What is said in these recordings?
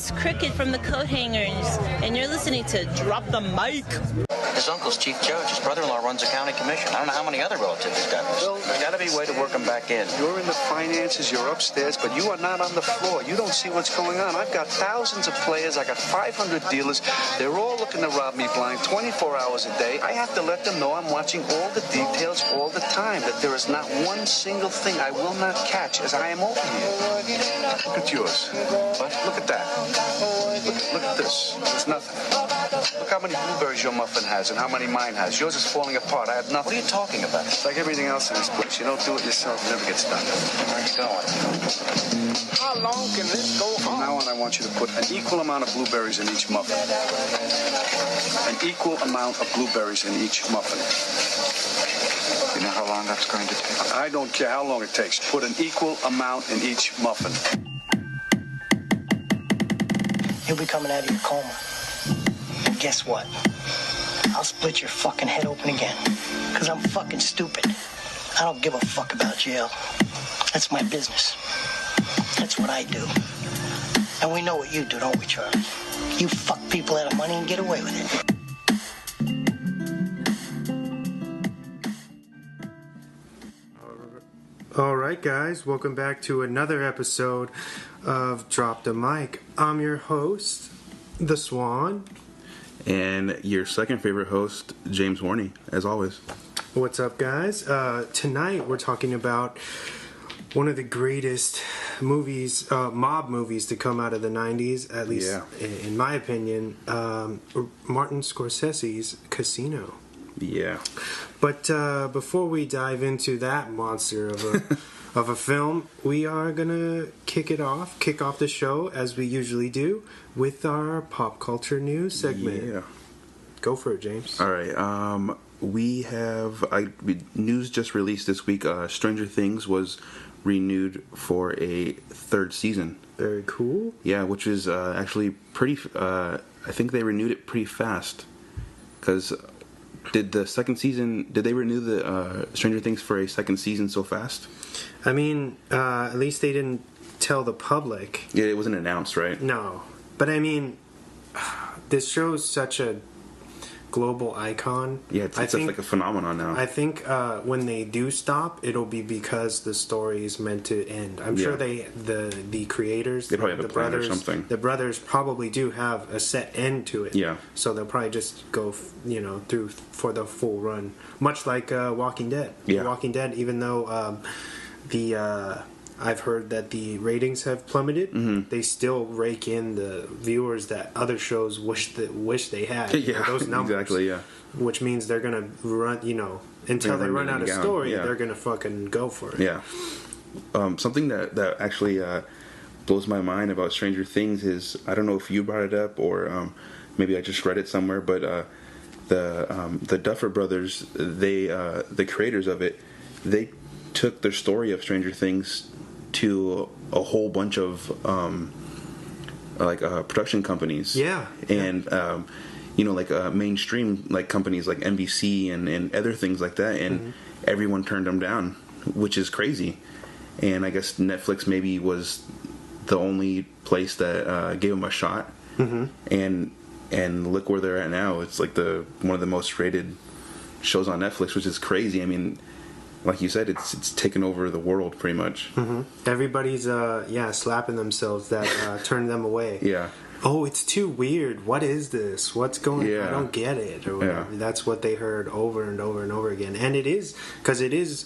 it's Cricket from the Coat Hangers, and you're listening to Drop the Mic. His uncle's chief judge. His brother-in-law runs a county commission. I don't know how many other relatives he's got. Well, there's got to be a way to work him back in. You're in the finances, you're upstairs, but you are not on the floor. You don't see what's going on. I've got thousands of players. I got 500 dealers. They're all looking to rob me blind 24 hours a day. I have to let them know I'm watching all the details all the time, that there is not one single thing I will not catch as I am over here. Look at yours. What? Look at that. Look at this. It's nothing. Look how many blueberries your muffin has and how many mine has. Yours is falling apart. I have nothing. What are you talking about? It's like everything else in this place. You don't do it yourself, it never gets done. Where are you going? How long can this go on? From now on, I want you to put an equal amount of blueberries in each muffin. An equal amount of blueberries in each muffin. You know how long that's going to take? I don't care how long it takes. Put an equal amount in each muffin. You'll be coming out of your coma. And guess what? I'll split your fucking head open again. Because I'm fucking stupid. I don't give a fuck about jail. That's my business. That's what I do. And we know what you do, don't we, Charlie? You fuck people out of money and get away with it. All right, guys, welcome back to another episode of Drop the Mic. I'm your host, The Swan. And your second favorite host, James Warney, as always. What's up, guys? Tonight we're talking about one of the greatest movies, mob movies to come out of the 90s, at least in my opinion, Martin Scorsese's Casino. Yeah. But before we dive into that monster of a film, we are gonna kick off the show as we usually do with our pop culture news segment. Yeah. Go for it, James. All right. We have news just released this week. Stranger Things was renewed for a third season. Very cool. Yeah, which is actually pretty. I think they renewed it pretty fast because. Did they renew the Stranger Things for a second season so fast? I mean, at least they didn't tell the public. Yeah, it wasn't announced, right? No. But I mean, this show's such a global icon. Yeah, it's just like a phenomenon now. I think when they do stop, it'll be because the story is meant to end. I'm sure the creators, they probably have a plan brothers, or something. The brothers probably do have a set end to it. Yeah. So they'll probably just go, through for the full run, much like Walking Dead. Yeah. Walking Dead, even though I've heard that the ratings have plummeted. Mm-hmm. They still rake in the viewers that other shows wish they had. Yeah, those numbers. Exactly. Yeah. Which means they're gonna run. Until they run out of story, they're gonna fucking go for it. Yeah. Something that actually blows my mind about Stranger Things is, I don't know if you brought it up or maybe I just read it somewhere, but the Duffer Brothers, the creators of it, they took their story of Stranger Things to a whole bunch of production companies. Yeah. And mainstream companies like NBC and other things like that, and everyone turned them down, which is crazy. And I guess Netflix maybe was the only place that gave them a shot. Mm-hmm. And look where they're at now. It's like one of the most rated shows on Netflix, which is crazy. I mean, like you said, it's taken over the world pretty much. Mm-hmm. Everybody's slapping themselves that turned them away. Yeah. Oh, it's too weird. What is this? What's going on? I don't get it. Or whatever. Yeah. That's what they heard over and over and over again. And it is, because it is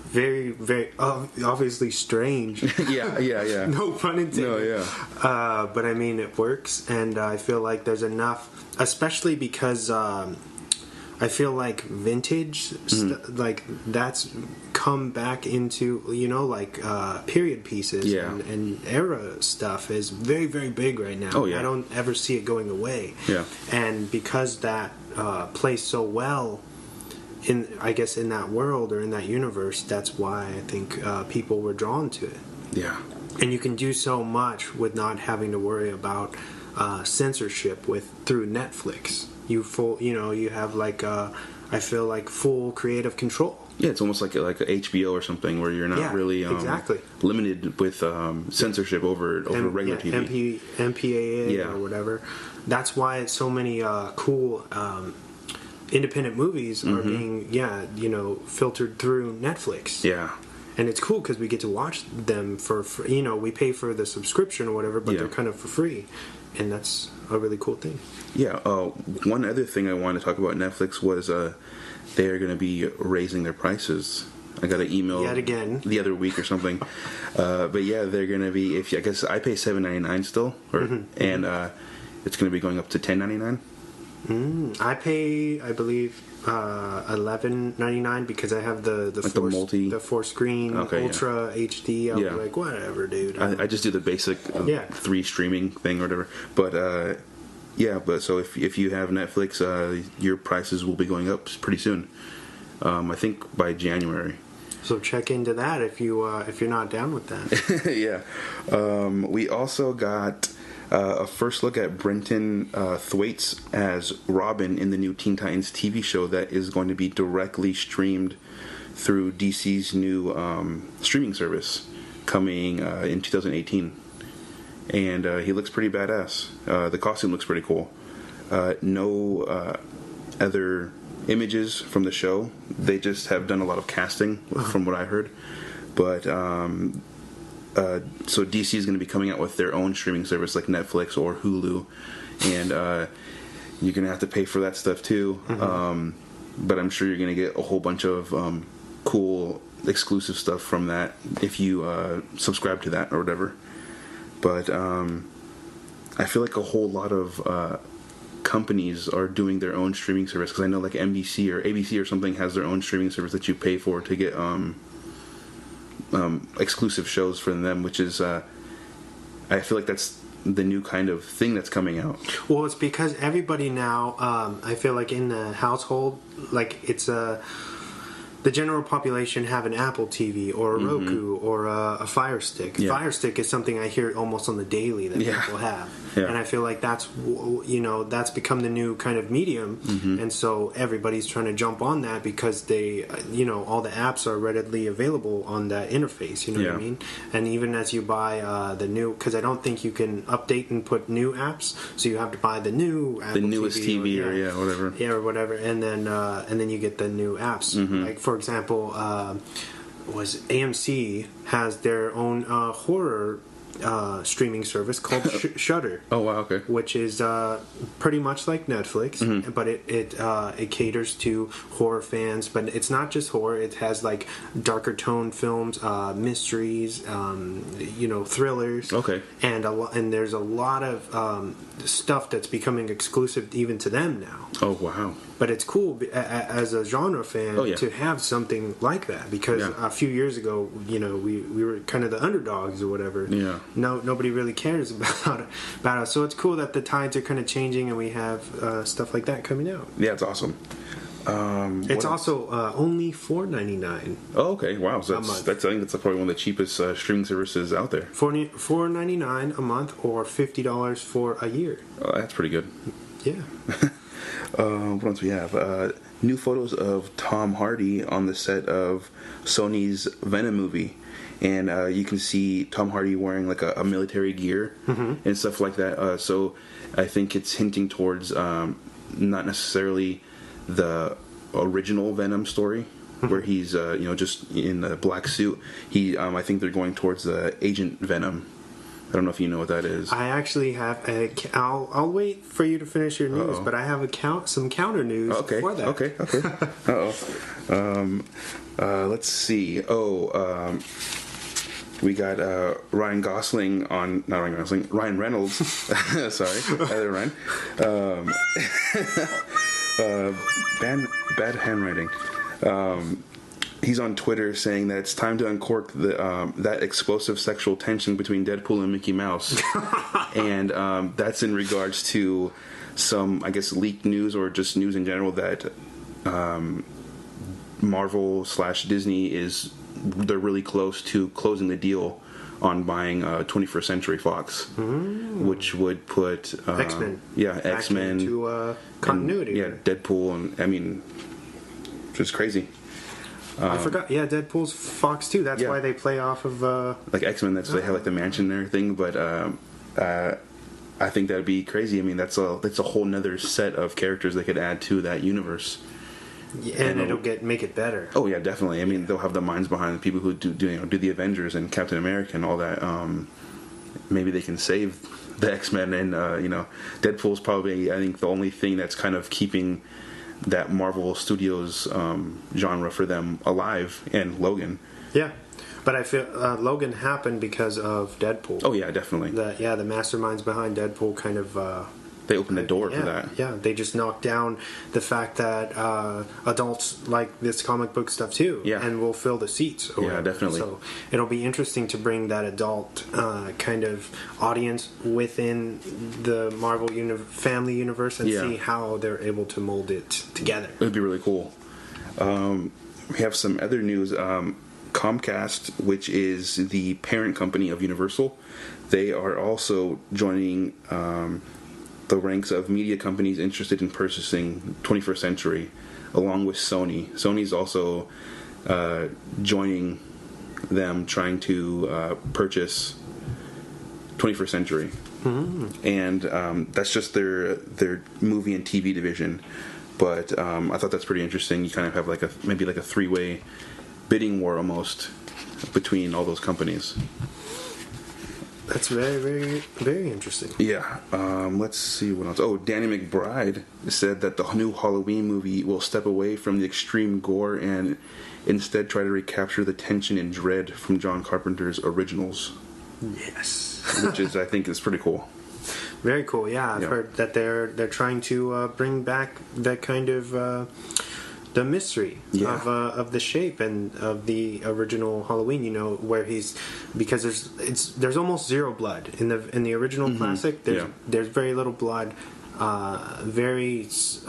very, very obviously strange. Yeah. No pun intended. No, yeah. But I mean, it works. And I feel like there's enough, especially because I feel like vintage, that's come back into, period pieces and era stuff is very, very big right now. Oh, yeah. I don't ever see it going away. Yeah. And because that plays so well in that world or in that universe, that's why I think people were drawn to it. Yeah. And you can do so much with not having to worry about censorship through Netflix. You have I feel like full creative control. Yeah, it's almost like a HBO or something where you're not really exactly limited with censorship over regular TV. MPAA or whatever. That's why so many cool independent movies are being filtered through Netflix. Yeah. And it's cool because we get to watch them for free. We pay for the subscription or whatever, but they're kind of for free. And that's a really cool thing. Yeah. One other thing I wanted to talk about Netflix was they're going to be raising their prices. I got an email yet again the other week or something. But yeah, they're going to be. I guess I pay $7.99 still, and it's going to be going up to $10.99. I pay, I believe, $11.99 because I have the 4-screen Ultra HD. I'll be like, whatever, dude. I just do the basic 3 streaming thing or whatever. But but so if you have Netflix, your prices will be going up pretty soon. I think by January. So check into that if you're not down with that. Yeah. We also got a first look at Brenton Thwaites as Robin in the new Teen Titans TV show that is going to be directly streamed through DC's new streaming service coming in 2018. And he looks pretty badass. The costume looks pretty cool. No other images from the show. They just have done a lot of casting from what I heard. But so DC is going to be coming out with their own streaming service like Netflix or Hulu, and you're going to have to pay for that stuff too. But I'm sure you're going to get a whole bunch of cool exclusive stuff from that if you subscribe to that or whatever. But I feel like a whole lot of companies are doing their own streaming service, because I know like NBC or ABC or something has their own streaming service that you pay for to get exclusive shows for them, which is I feel like that's the new kind of thing that's coming out. Well, it's because everybody now I feel like in the household, like it's the general population have an Apple TV or a Roku or a Fire Stick. Fire Stick is something I hear almost on the daily that people have, and I feel like that's that's become the new kind of medium, and so everybody's trying to jump on that because they all the apps are readily available on that interface. You know what I mean? And even as you buy the new, because I don't think you can update and put new apps, so you have to buy the new Apple the newest TV or whatever, and then you get the new apps. Like for example, was AMC has their own horror streaming service called Shudder. Oh wow, okay. Which is pretty much like Netflix, but it caters to horror fans. But it's not just horror; it has like darker tone films, mysteries, thrillers. Okay. And there's a lot of stuff that's becoming exclusive even to them now. Oh wow. But it's cool as a genre fan to have something like that, because a few years ago, we were kind of the underdogs or whatever. Yeah. Nobody really cares about us. So it's cool that the tides are kind of changing and we have stuff like that coming out. Yeah, it's awesome. It's also only $4.99. Oh, okay. Wow. So that's I think that's probably one of the cheapest streaming services out there. $4.99 a month or $50 for a year. Oh, that's pretty good. Yeah. What else we have? New photos of Tom Hardy on the set of Sony's Venom movie. And you can see Tom Hardy wearing like a military gear and stuff like that. So I think it's hinting towards not necessarily the original Venom story where he's just in a black suit. I think they're going towards the Agent Venom. I don't know if you know what that is. I actually have I'll wait for you to finish your news, but I have some counter news for that. Okay. Let's see. We got Ryan Reynolds. Sorry, other Ryan. Bad handwriting. He's on Twitter saying that it's time to uncork that explosive sexual tension between Deadpool and Mickey Mouse, and that's in regards to some, I guess, leaked news or just news in general that Marvel / Disney they're really close to closing the deal on buying 21st Century Fox, which would put X-Men, X-Men into continuity, Deadpool, and I mean, just crazy. I forgot. Yeah, Deadpool's Fox too. That's why they play off of like X-Men. That's they have like the mansion and everything. But I think that'd be crazy. I mean, that's a whole nother set of characters they could add to that universe. Yeah, and it'll make it better. Oh yeah, definitely. I mean, they'll have the minds behind the people who do the Avengers and Captain America and all that. Maybe they can save the X-Men, and Deadpool's probably, I think, the only thing that's kind of keeping that Marvel Studios genre for them alive, and Logan. Yeah, but I feel Logan happened because of Deadpool. Oh yeah, definitely. The masterminds behind Deadpool kind of they opened the door for that. Yeah, they just knocked down the fact that adults like this comic book stuff too, and will fill the seats. Yeah, definitely. So it'll be interesting to bring that adult kind of audience within the Marvel family universe and see how they're able to mold it together. It'd be really cool. We have some other news. Comcast, which is the parent company of Universal, they are also joining the ranks of media companies interested in purchasing 21st Century, along with Sony. Sony's also joining them, trying to purchase 21st Century. Mm-hmm. And that's just their movie and TV division. But I thought that's pretty interesting. You kind of have maybe a three-way bidding war almost between all those companies. That's very, very, very interesting. Yeah. Let's see what else. Oh, Danny McBride said that the new Halloween movie will step away from the extreme gore and instead try to recapture the tension and dread from John Carpenter's originals. Yes. Which I think is pretty cool. Very cool. Yeah, I've heard that they're trying to bring back that kind of the mystery of the shape and of the original Halloween. Where because there's almost zero blood in the original classic. There's very little blood. A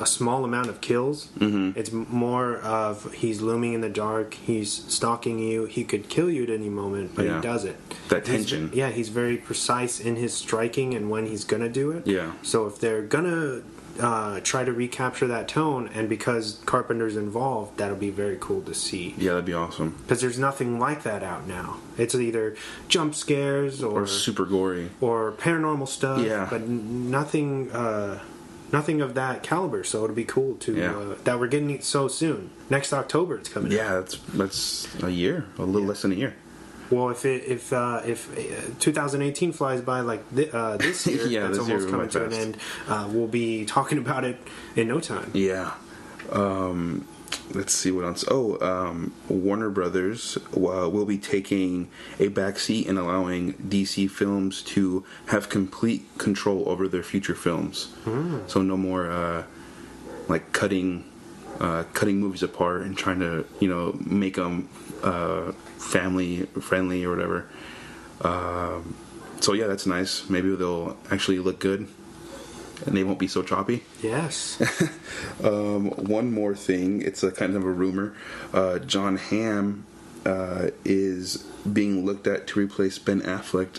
small amount of kills. Mm-hmm. It's more of he's looming in the dark. He's stalking you. He could kill you at any moment, but he doesn't. That tension. He's very precise in his striking and when he's gonna do it. Yeah. So if they're gonna try to recapture that tone, and because Carpenter's involved, that'll be very cool to see. Yeah, that'd be awesome. Because there's nothing like that out now. It's either jump scares or super gory or paranormal stuff. Yeah. But nothing of that caliber. So it'll be cool to that we're getting it so soon. Next October, it's coming. Yeah, that's a year, a little less than a year. Well, if 2018 flies by like this year, that's almost coming to an end. We'll be talking about it in no time. Yeah. Let's see what else. Warner Brothers will be taking a backseat and allowing DC Films to have complete control over their future films. Mm. So no more cutting movies apart and trying to make them family friendly or whatever. So yeah, that's nice. Maybe they'll actually look good and they won't be so choppy. Yes. One more thing, it's a kind of a rumor. John Hamm is being looked at to replace Ben Affleck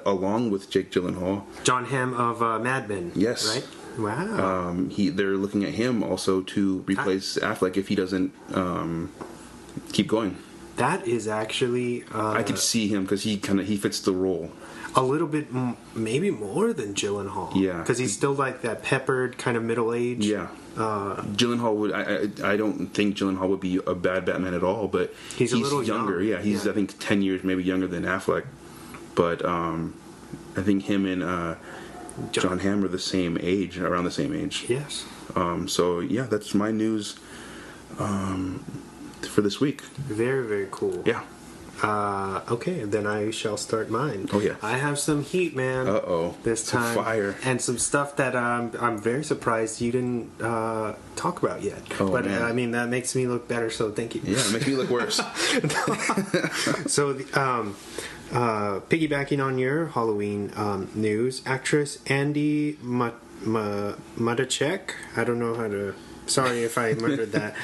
along with Jake Gyllenhaal. John Hamm of Mad Men. Yes. Right? Wow. They're looking at him also to replace Affleck if he doesn't keep going. That is actually I could see him because he fits the role a little bit, maybe more than Gyllenhaal. Yeah, because he's still like that peppered kind of middle age. Yeah. Gyllenhaal would. I don't think Gyllenhaal would be a bad Batman at all, but he's a little younger. Young. Yeah, he's I think 10 years maybe younger than Affleck, but I think him and John Hamm are around the same age. Yes. So yeah, that's my news for this week. Very, very cool. Yeah. Okay, then I shall start mine. Oh yeah. I have some heat, man. This time, some fire and some stuff that I'm very surprised you didn't talk about yet. Oh, but man. I mean that makes me look better, so thank you. Yeah, it makes me look worse. So, piggybacking on your Halloween news, actress Andy Matacek. I don't know how to. Sorry if I murdered that.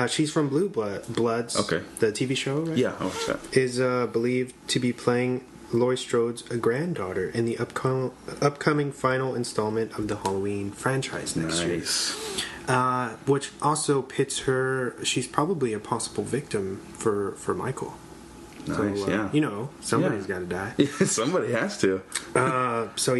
She's from Blue Bloods. Okay. The TV show, right? Yeah, I watched that. Is believed to be playing Laurie Strode's granddaughter in the upcoming final installment of the Halloween franchise next year. Which also pits her. She's probably a possible victim for Michael. Nice, So, yeah. You know, somebody's got to die. Somebody has to. So